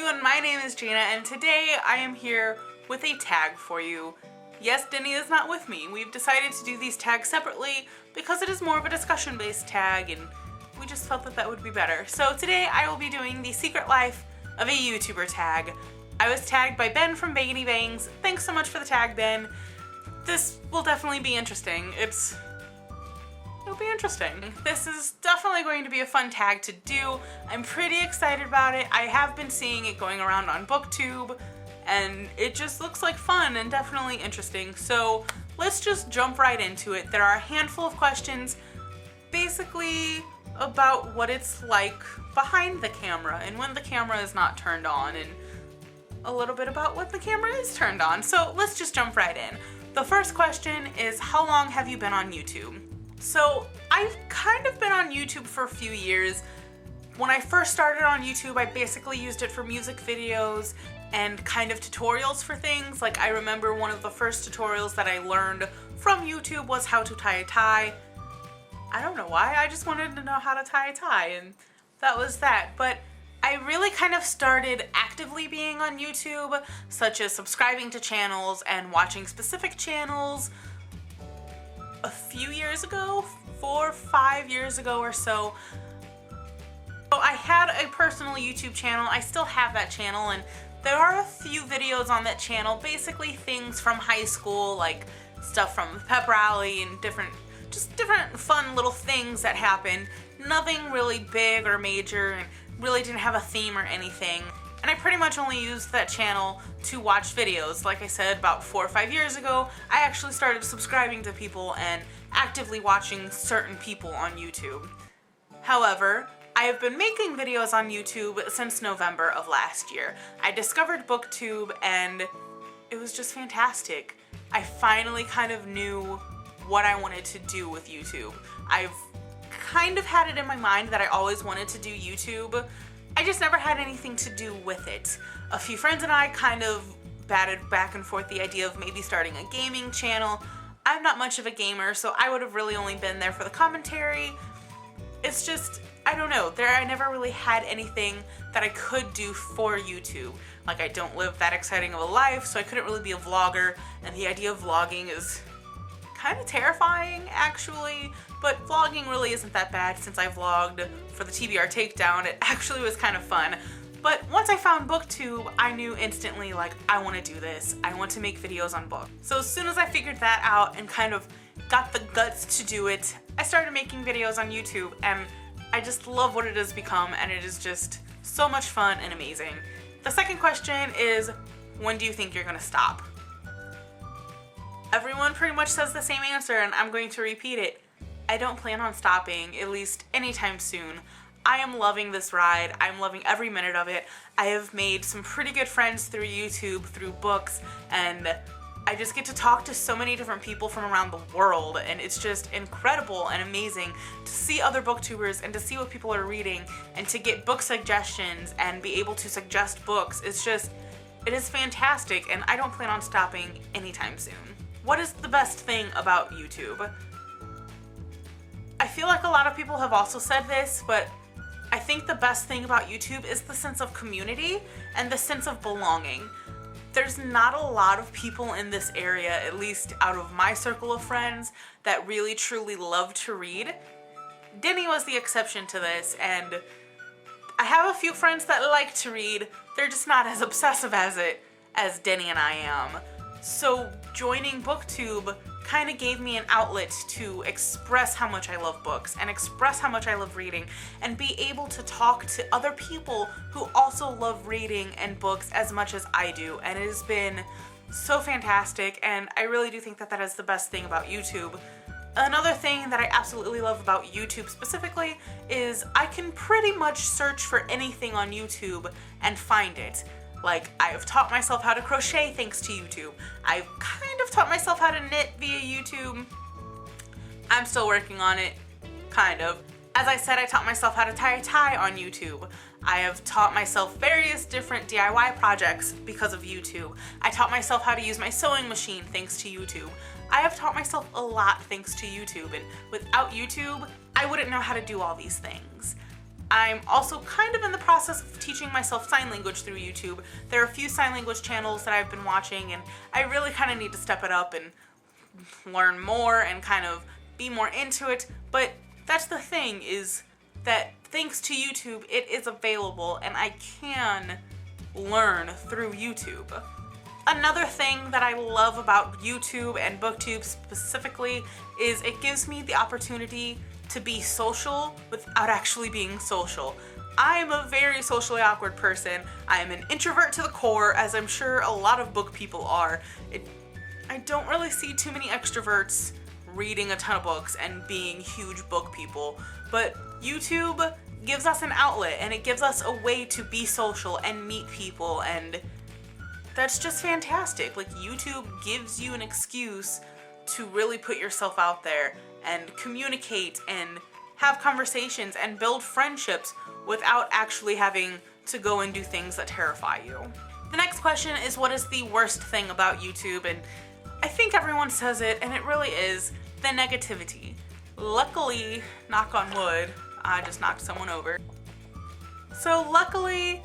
everyone, my name is Gina and today I am here with a tag for you. Yes, Denny is not with me. We've decided to do these tags separately because it is more of a discussion-based tag and we just felt that that would be better. So today I will be doing the secret life of a YouTuber tag. I was tagged by Ben from Bagany Bangs. Thanks so much for the tag, Ben. This will definitely be interesting. It'll be interesting. This is definitely going to be a fun tag to do. I'm pretty excited about it. I have been seeing it going around on BookTube and it just looks like fun and definitely interesting. So let's just jump right into it. There are a handful of questions basically about what it's like behind the camera and when the camera is not turned on, and a little bit about when the camera is turned on. So let's just jump right in. The first question is, how long have you been on YouTube? So I've kind of been on YouTube for a few years. When I first started on YouTube, I basically used it for music videos and kind of tutorials for things. Like, I remember one of the first tutorials that I learned from YouTube was how to tie a tie. I don't know why, I just wanted to know how to tie a tie and that was that. But I really kind of started actively being on YouTube, such as subscribing to channels and watching specific channels a few years ago, 4 or 5 years ago or so. So I had a personal YouTube channel. I still have that channel and there are a few videos on that channel, basically things from high school, like stuff from the pep rally and different fun little things that happened. Nothing really big or major and really didn't have a theme or anything. And I pretty much only used that channel to watch videos. Like I said, about 4 or 5 years ago, I actually started subscribing to people and actively watching certain people on YouTube. However, I have been making videos on YouTube since November of last year. I discovered BookTube and it was just fantastic. I finally kind of knew what I wanted to do with YouTube. I've kind of had it in my mind that I always wanted to do YouTube. I just never had anything to do with it. A few friends and I kind of batted back and forth the idea of maybe starting a gaming channel. I'm not much of a gamer, so I would have really only been there for the commentary. It's just, I don't know, I never really had anything that I could do for YouTube. Like, I don't live that exciting of a life, so I couldn't really be a vlogger, and the idea of vlogging is kind of terrifying, actually. But vlogging really isn't that bad since I vlogged for the TBR takedown. It actually was kind of fun. But once I found BookTube, I knew instantly, like, I want to do this. I want to make videos on books. So as soon as I figured that out and kind of got the guts to do it, I started making videos on YouTube and I just love what it has become, and it is just so much fun and amazing. The second question is, when do you think you're gonna stop? Everyone pretty much says the same answer and I'm going to repeat it. I don't plan on stopping, at least anytime soon. I am loving this ride. I'm loving every minute of it. I have made some pretty good friends through YouTube, through books, and I just get to talk to so many different people from around the world, and it's just incredible and amazing to see other booktubers and to see what people are reading and to get book suggestions and be able to suggest books. It is fantastic, and I don't plan on stopping anytime soon. What is the best thing about YouTube? I feel like a lot of people have also said this, but I think the best thing about YouTube is the sense of community and the sense of belonging. There's not a lot of people in this area, at least out of my circle of friends, that really truly love to read. Denny was the exception to this, and I have a few friends that like to read. They're just not as obsessive as Denny and I am. So joining BookTube kind of gave me an outlet to express how much I love books and express how much I love reading and be able to talk to other people who also love reading and books as much as I do. And it has been so fantastic, and I really do think that that is the best thing about YouTube. Another thing that I absolutely love about YouTube specifically is I can pretty much search for anything on YouTube and find it. Like, I have taught myself how to crochet thanks to YouTube. I've kind of taught myself how to knit via YouTube. I'm still working on it, kind of. As I said, I taught myself how to tie a tie on YouTube. I have taught myself various different DIY projects because of YouTube. I taught myself how to use my sewing machine thanks to YouTube. I have taught myself a lot thanks to YouTube, and without YouTube, I wouldn't know how to do all these things. I'm also kind of in the process of teaching myself sign language through YouTube. There are a few sign language channels that I've been watching, and I really kind of need to step it up and learn more and kind of be more into it. But that's the thing, is that thanks to YouTube, it is available and I can learn through YouTube. Another thing that I love about YouTube and BookTube specifically is it gives me the opportunity to be social without actually being social. I am a very socially awkward person. I am an introvert to the core, as I'm sure a lot of book people are. I don't really see too many extroverts reading a ton of books and being huge book people, but YouTube gives us an outlet and it gives us a way to be social and meet people, and that's just fantastic. Like, YouTube gives you an excuse to really put yourself out there and communicate and have conversations and build friendships without actually having to go and do things that terrify you. The next question is, what is the worst thing about YouTube? And I think everyone says it, and it really is the negativity. Luckily, knock on wood, I just knocked someone over. So luckily,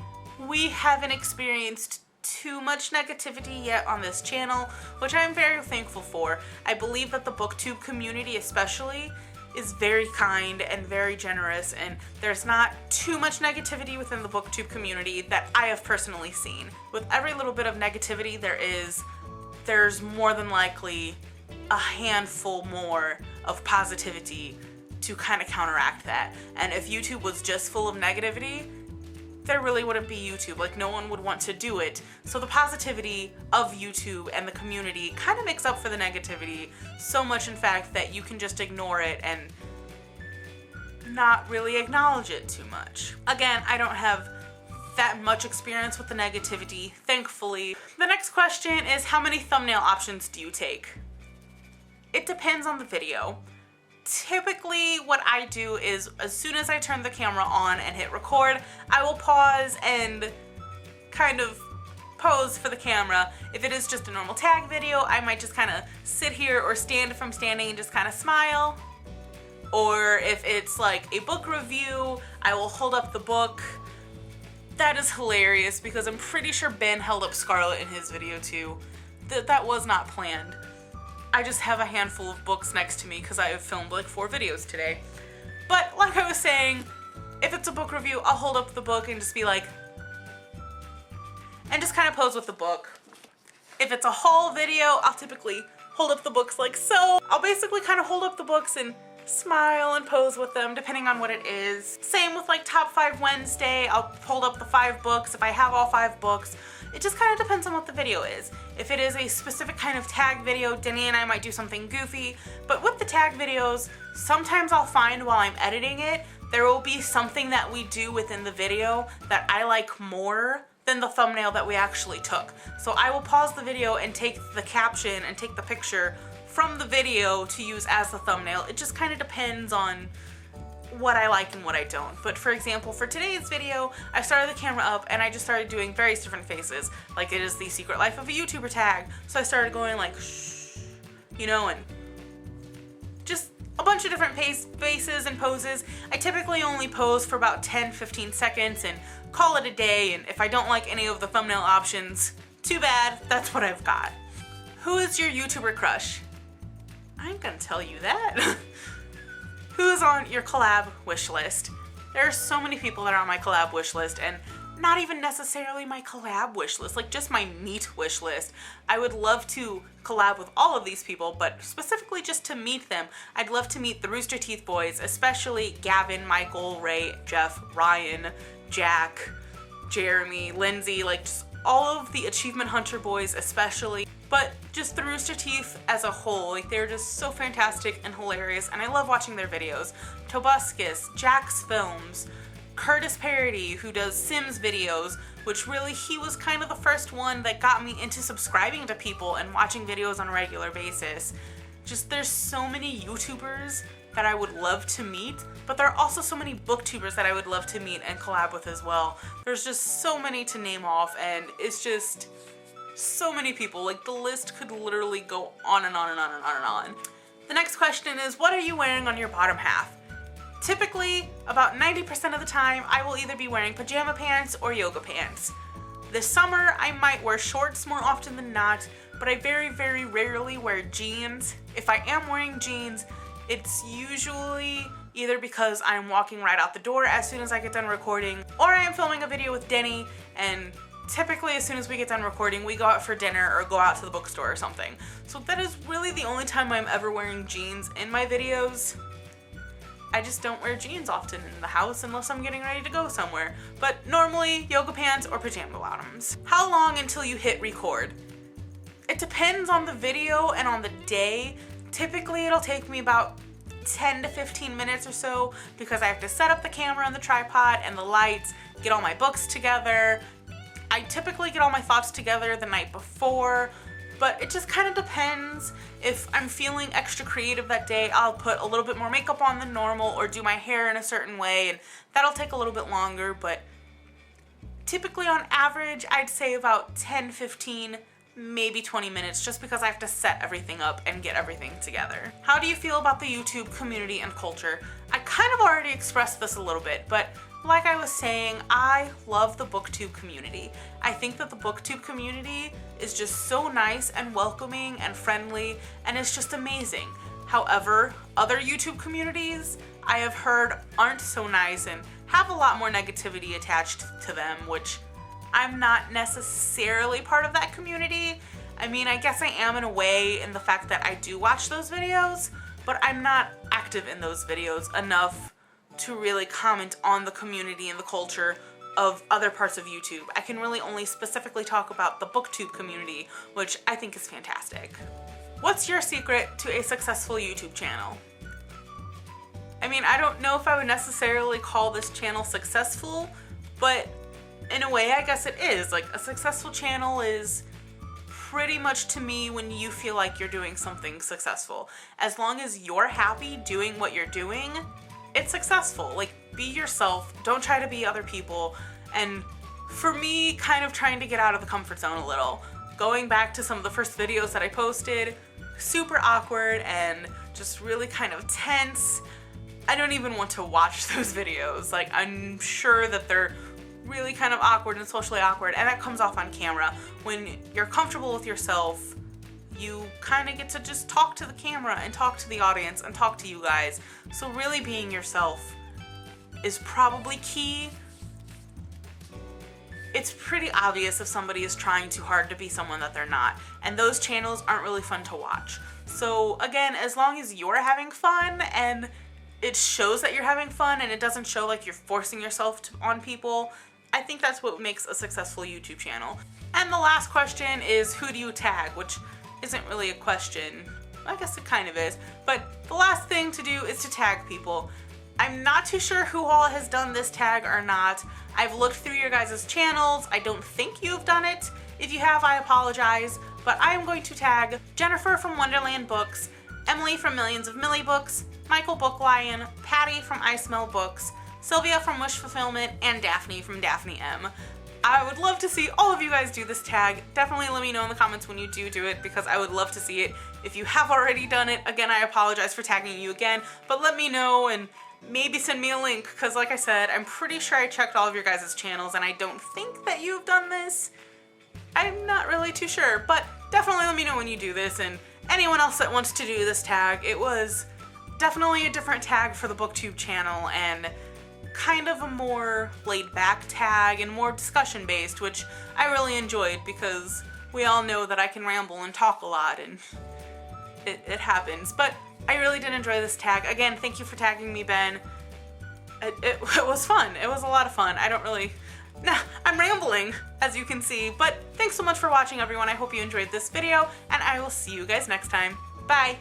we haven't experienced too much negativity yet on this channel, which I'm very thankful for. I believe that the BookTube community especially is very kind and very generous, and there's not too much negativity within the BookTube community that I have personally seen. With every little bit of negativity there's more than likely a handful more of positivity to kind of counteract that. And if YouTube was just full of negativity, there really wouldn't be YouTube. Like, no one would want to do it. So the positivity of YouTube and the community kind of makes up for the negativity, so much in fact that you can just ignore it and not really acknowledge it too much. Again, I don't have that much experience with the negativity, thankfully. The next question is, how many thumbnail options do you take? It depends on the video. Typically what I do is, as soon as I turn the camera on and hit record, I will pause and kind of pose for the camera. If it is just a normal tag video, I might just kind of sit here or stand if I'm standing and just kind of smile. Or if it's like a book review, I will hold up the book. That is hilarious because I'm pretty sure Ben held up Scarlet in his video too. That was not planned. I just have a handful of books next to me because I have filmed like 4 videos today. But like I was saying, if it's a book review, I'll hold up the book and just be like, and just kind of pose with the book. If it's a haul video, I'll typically hold up the books like so. I'll basically kind of hold up the books and smile and pose with them depending on what it is. Same with like Top 5 Wednesday, I'll hold up the 5 books if I have all 5 books. It just kind of depends on what the video is. If it is a specific kind of tag video, Denny and I might do something goofy, but with the tag videos, sometimes I'll find while I'm editing it, there will be something that we do within the video that I like more than the thumbnail that we actually took. So I will pause the video and take the caption and take the picture from the video to use as the thumbnail. It just kind of depends on what I like and what I don't. But for example, for today's video, I started the camera up and I just started doing various different faces. Like, it is the secret life of a YouTuber tag. So I started going like, shh, you know, and just a bunch of different faces and poses. I typically only pose for about 10-15 seconds and call it a day. And if I don't like any of the thumbnail options, too bad, that's what I've got. Who is your YouTuber crush? I'm gonna tell you that. Who's on your collab wish list? There are so many people that are on my collab wish list, and not even necessarily my collab wish list, like just my meet wish list. I would love to collab with all of these people, but specifically just to meet them. I'd love to meet the Rooster Teeth boys, especially Gavin, Michael, Ray, Jeff, Ryan, Jack, Jeremy, Lindsay, like just all of the Achievement Hunter boys especially. But just the Rooster Teeth as a whole, like, they're just so fantastic and hilarious, and I love watching their videos. Tobuscus, Jack's Films, Curtis Parody, who does Sims videos, which really, he was kind of the first one that got me into subscribing to people and watching videos on a regular basis. Just, there's so many YouTubers that I would love to meet, but there are also so many booktubers that I would love to meet and collab with as well. There's just so many to name off, and it's just so many people. Like, the list could literally go on and on and on and on and on. The next question is, what are you wearing on your bottom half? Typically, about 90% of the time, I will either be wearing pajama pants or yoga pants. This summer, I might wear shorts more often than not, but I very, very rarely wear jeans. If I am wearing jeans, it's usually either because I'm walking right out the door as soon as I get done recording, or I am filming a video with Denny, and typically as soon as we get done recording, we go out for dinner or go out to the bookstore or something. So that is really the only time I'm ever wearing jeans in my videos. I just don't wear jeans often in the house unless I'm getting ready to go somewhere. But normally, yoga pants or pajama bottoms. How long until you hit record? It depends on the video and on the day. Typically, it'll take me about 10 to 15 minutes or so because I have to set up the camera and the tripod and the lights, get all my books together. I typically get all my thoughts together the night before, but it just kind of depends. If I'm feeling extra creative that day, I'll put a little bit more makeup on than normal or do my hair in a certain way, and that'll take a little bit longer, but typically on average, I'd say about 10, 15, maybe 20 minutes just because I have to set everything up and get everything together. How do you feel about the YouTube community and culture? I kind of already expressed this a little bit, but like I was saying, I love the booktube community. I think that the booktube community is just so nice and welcoming and friendly, and it's just amazing. However, other YouTube communities I have heard aren't so nice and have a lot more negativity attached to them, which I'm not necessarily part of that community. I mean, I guess I am in a way in the fact that I do watch those videos, but I'm not active in those videos enough to really comment on the community and the culture of other parts of YouTube. I can really only specifically talk about the booktube community, which I think is fantastic. What's your secret to a successful YouTube channel? I mean, I don't know if I would necessarily call this channel successful, but in a way, I guess it is. Like, a successful channel is pretty much, to me, when you feel like you're doing something successful. As long as you're happy doing what you're doing, it's successful. Like, be yourself, don't try to be other people. And for me, kind of trying to get out of the comfort zone a little. Going back to some of the first videos that I posted, super awkward and just really kind of tense. I don't even want to watch those videos. Like, I'm sure that they're really kind of awkward and socially awkward, and that comes off on camera. When you're comfortable with yourself, you kind of get to just talk to the camera and talk to the audience and talk to you guys. So really being yourself is probably key. It's pretty obvious if somebody is trying too hard to be someone that they're not, and those channels aren't really fun to watch. So again, as long as you're having fun and it shows that you're having fun and it doesn't show like you're forcing yourself on people, I think that's what makes a successful YouTube channel. And the last question is, who do you tag? Which isn't really a question. I guess it kind of is. But the last thing to do is to tag people. I'm not too sure who all has done this tag or not. I've looked through your guys' channels. I don't think you've done it. If you have, I apologize. But I am going to tag Jennifer from WonderlandBooks, Emily from Millions of Millie Books, Michael Booklion, Patti from ISmellBooks, Sylwia from Wish Fulfillment, and Daphne from DaphneM. I would love to see all of you guys do this tag. Definitely let me know in the comments when you do it, because I would love to see it. If you have already done it, again, I apologize for tagging you again, but let me know and maybe send me a link, because like I said, I'm pretty sure I checked all of your guys' channels and I don't think that you've done this. I'm not really too sure, but definitely let me know when you do this, and anyone else that wants to do this tag. It was definitely a different tag for the BookTube channel and kind of a more laid-back tag and more discussion-based, which I really enjoyed because we all know that I can ramble and talk a lot, and it happens. But I really did enjoy this tag. Again, thank you for tagging me, Ben. It was fun. It was a lot of fun. I'm rambling, as you can see, but thanks so much for watching, everyone. I hope you enjoyed this video, and I will see you guys next time. Bye!